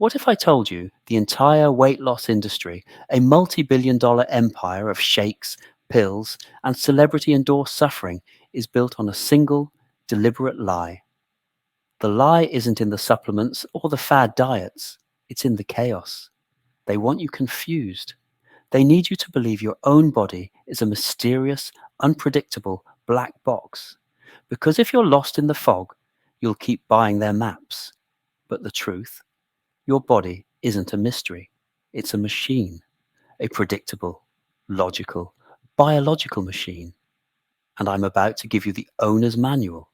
What if I told you the entire weight loss industry, a multi-billion-dollar empire of shakes, pills, and celebrity-endorsed suffering, is built on a single, deliberate lie? The lie isn't in the supplements or the fad diets, it's in the chaos. They want you confused. They need you to believe your own body is a mysterious, unpredictable black box. Because if you're lost in the fog, you'll keep buying their maps. But the truth, your body isn't a mystery. It's a machine, a predictable, logical, biological machine. And I'm about to give you the owner's manual.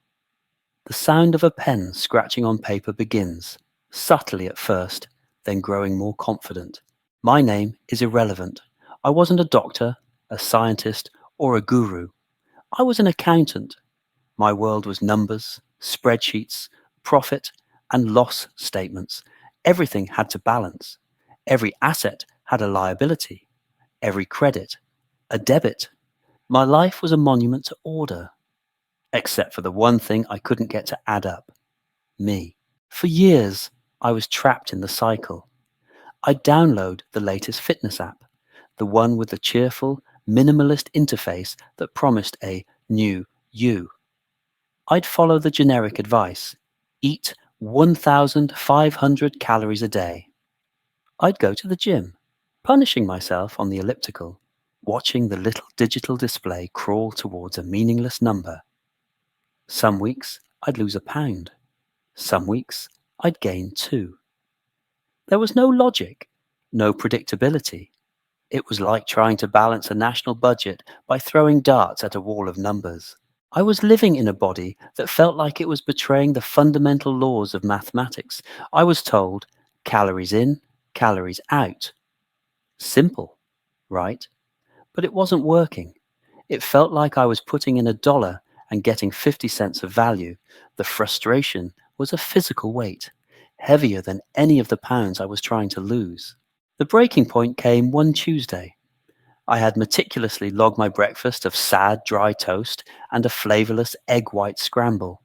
The sound of a pen scratching on paper begins, subtly at first, then growing more confident. My name is irrelevant. I wasn't a doctor, a scientist, or a guru. I was an accountant. My world was numbers, spreadsheets, profit, and loss statements. Everything had to balance. Every asset had a liability. Every credit, a debit. My life was a monument to order, except for the one thing I couldn't get to add up: me. For years, I was trapped in the cycle. I'd download the latest fitness app, the one with the cheerful, minimalist interface that promised a new you. I'd follow the generic advice: eat 1,500 calories a day. I'd go to the gym, punishing myself on the elliptical, watching the little digital display crawl towards a meaningless number. Some weeks, I'd lose a pound. Some weeks, I'd gain 2. There was no logic, no predictability. It was like trying to balance a national budget by throwing darts at a wall of numbers. I was living in a body that felt like it was betraying the fundamental laws of mathematics. I was told, calories in, calories out. Simple, right? But it wasn't working. It felt like I was putting in $1 and getting 50 cents of value. The frustration was a physical weight, heavier than any of the pounds I was trying to lose. The breaking point came one Tuesday. I had meticulously logged my breakfast of sad, dry toast and a flavorless egg white scramble.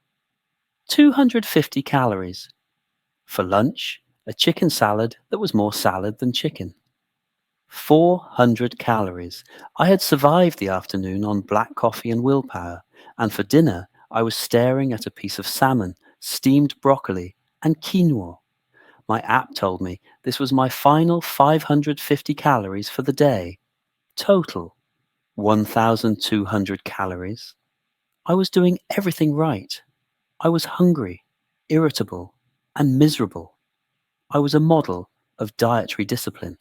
250 calories. For lunch, a chicken salad that was more salad than chicken. 400 calories. I had survived the afternoon on black coffee and willpower, and for dinner, I was staring at a piece of salmon, steamed broccoli, and quinoa. My app told me this was my final 550 calories for the day. Total, 1,200 calories. I was doing everything right. I was hungry, irritable, and miserable. I was a model of dietary discipline.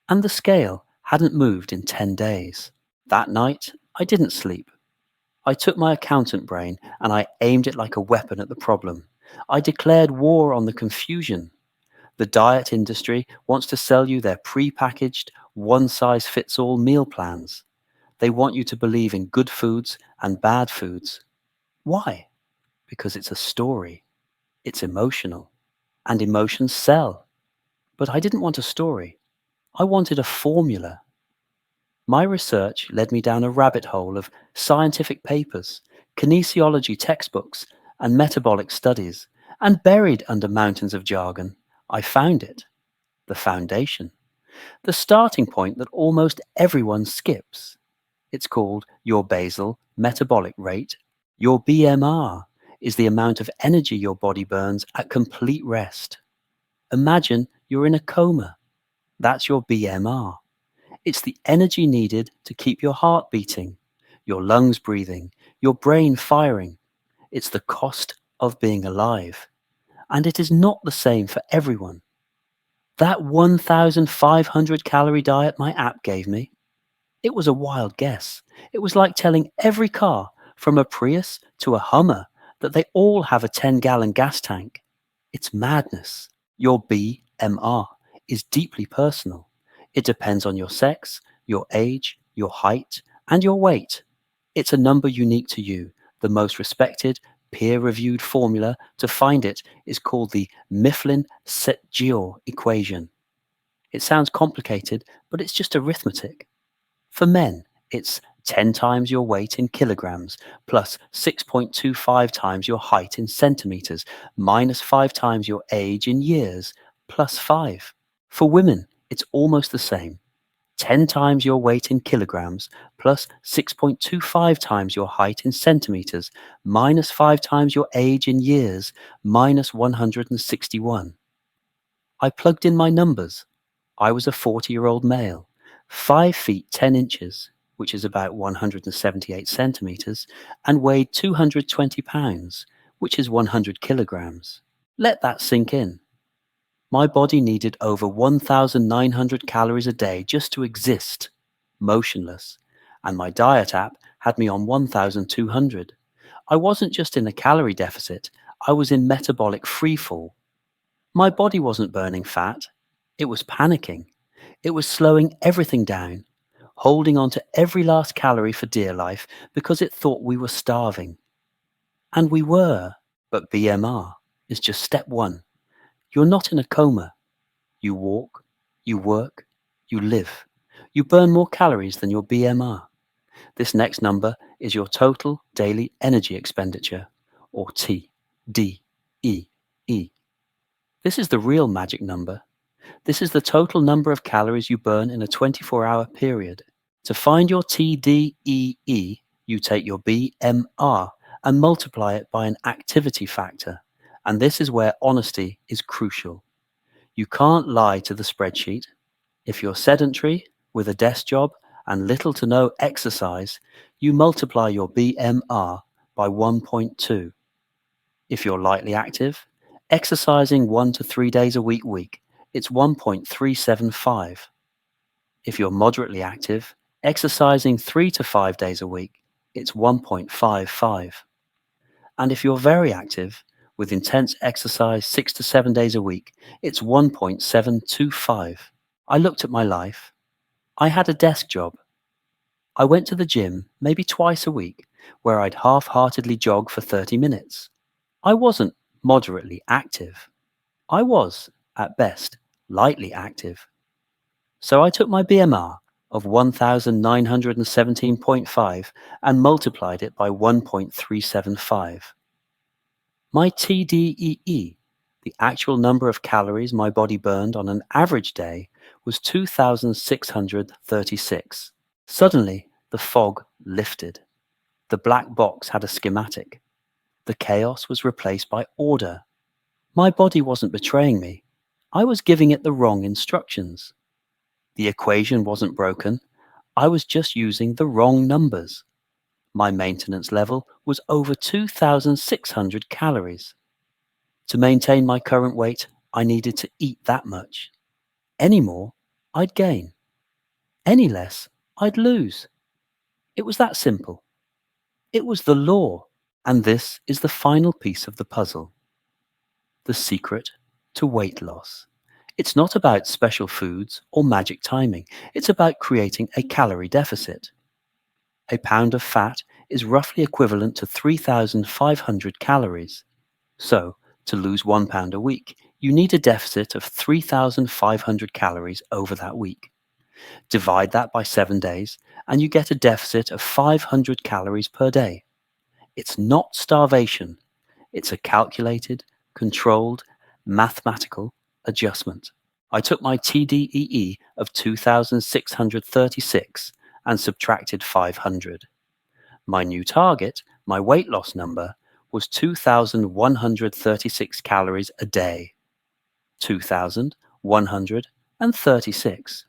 And the scale hadn't moved in 10 days. That night, I didn't sleep. I took my accountant brain and I aimed it like a weapon at the problem. I declared war on the confusion. The diet industry wants to sell you their pre-packaged, one-size-fits-all meal plans. They want you to believe in good foods and bad foods. Why? Because it's a story. It's emotional. And emotions sell. But I didn't want a story. I wanted a formula. My research led me down a rabbit hole of scientific papers, kinesiology textbooks, and metabolic studies, and buried under mountains of jargon, I found it. The foundation. The starting point that almost everyone skips. It's called your basal metabolic rate. Your BMR is the amount of energy your body burns at complete rest. Imagine you're in a coma. That's your BMR. It's the energy needed to keep your heart beating, your lungs breathing, your brain firing. It's the cost of being alive. And it is not the same for everyone. That 1,500 calorie diet my app gave me, it was a wild guess. It was like telling every car, from a Prius to a Hummer, that they all have a 10-gallon gas tank. It's madness. Your BMR is deeply personal. It depends on your sex, your age, your height, and your weight. It's a number unique to you. The most respected, peer-reviewed formula to find it is called the Mifflin-Setzior equation. It sounds complicated, but it's just arithmetic. For men, it's 10 times your weight in kilograms, plus 6.25 times your height in centimeters, minus 5 times your age in years, plus 5. For women, it's almost the same. 10 times your weight in kilograms plus 6.25 times your height in centimeters minus 5 times your age in years minus 161. I plugged in my numbers. I was a 40-year-old male, 5 feet 10 inches, which is about 178 centimeters, and weighed 220 pounds, which is 100 kilograms. Let that sink in. My body needed over 1,900 calories a day just to exist, motionless, and my diet app had me on 1,200. I wasn't just in a calorie deficit, I was in metabolic freefall. My body wasn't burning fat, it was panicking. It was slowing everything down, holding on to every last calorie for dear life because it thought we were starving. And we were, but BMR is just step one. You're not in a coma. You walk, you work, you live. You burn more calories than your BMR. This next number is your total daily energy expenditure, or TDEE. This is the real magic number. This is the total number of calories you burn in a 24-hour period. To find your TDEE, you take your BMR and multiply it by an activity factor. And this is where honesty is crucial. You can't lie to the spreadsheet. If you're sedentary, with a desk job, and little to no exercise, you multiply your BMR by 1.2. If you're lightly active, exercising 1 to 3 days a week, it's 1.375. If you're moderately active, exercising 3 to 5 days a week, it's 1.55. And if you're very active, with intense exercise 6 to 7 days a week, it's 1.725. I looked at my life. I had a desk job. I went to the gym maybe twice a week, where I'd half-heartedly jog for 30 minutes. I wasn't moderately active. I was, at best, lightly active. So I took my BMR of 1,917.5 and multiplied it by 1.375. My TDEE, the actual number of calories my body burned on an average day, was 2,636. Suddenly, the fog lifted. The black box had a schematic. The chaos was replaced by order. My body wasn't betraying me. I was giving it the wrong instructions. The equation wasn't broken. I was just using the wrong numbers. My maintenance level was over 2,600 calories. To maintain my current weight, I needed to eat that much. Any more, I'd gain. Any less, I'd lose. It was that simple. It was the law. And this is the final piece of the puzzle. The secret to weight loss. It's not about special foods or magic timing. It's about creating a calorie deficit. A pound of fat is roughly equivalent to 3,500 calories. So, to lose 1 pound a week, you need a deficit of 3,500 calories over that week. Divide that by 7 days, and you get a deficit of 500 calories per day. It's not starvation. It's a calculated, controlled, mathematical adjustment. I took my TDEE of 2,636 and subtracted 500. My new target, my weight loss number, was 2,136 calories a day. 2,136.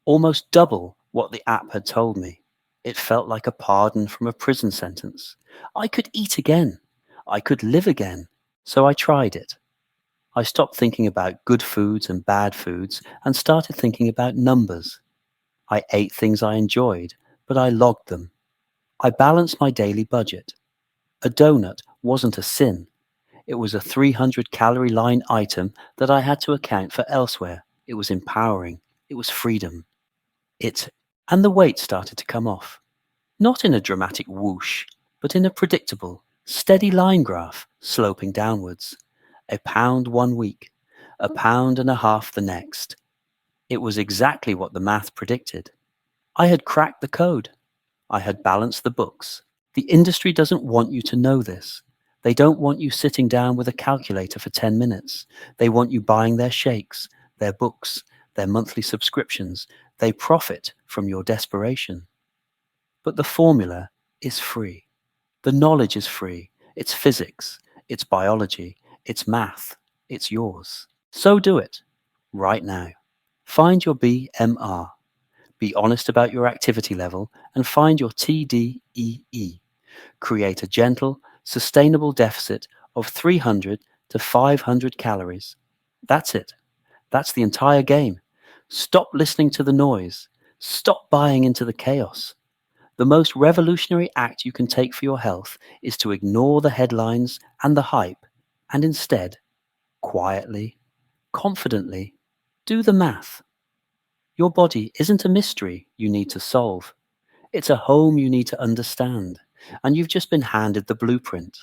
Almost double what the app had told me. It felt like a pardon from a prison sentence. I could eat again. I could live again. So I tried it. I stopped thinking about good foods and bad foods and started thinking about numbers. I ate things I enjoyed, but I logged them. I balanced my daily budget. A donut wasn't a sin. It was a 300-calorie line item that I had to account for elsewhere. It was empowering. It was freedom. And the weight started to come off. Not in a dramatic whoosh, but in a predictable, steady line graph sloping downwards. A pound 1 week, a pound and a half the next. It was exactly what the math predicted. I had cracked the code. I had balanced the books. The industry doesn't want you to know this. They don't want you sitting down with a calculator for 10 minutes. They want you buying their shakes, their books, their monthly subscriptions. They profit from your desperation. But the formula is free. The knowledge is free. It's physics, it's biology, it's math, it's yours. So do it, right now. Find your BMR. Be honest about your activity level and find your TDEE. Create a gentle, sustainable deficit of 300 to 500 calories. That's it. That's the entire game. Stop listening to the noise. Stop buying into the chaos. The most revolutionary act you can take for your health is to ignore the headlines and the hype and instead, quietly, confidently, do the math. Your body isn't a mystery you need to solve. It's a home you need to understand, and you've just been handed the blueprint.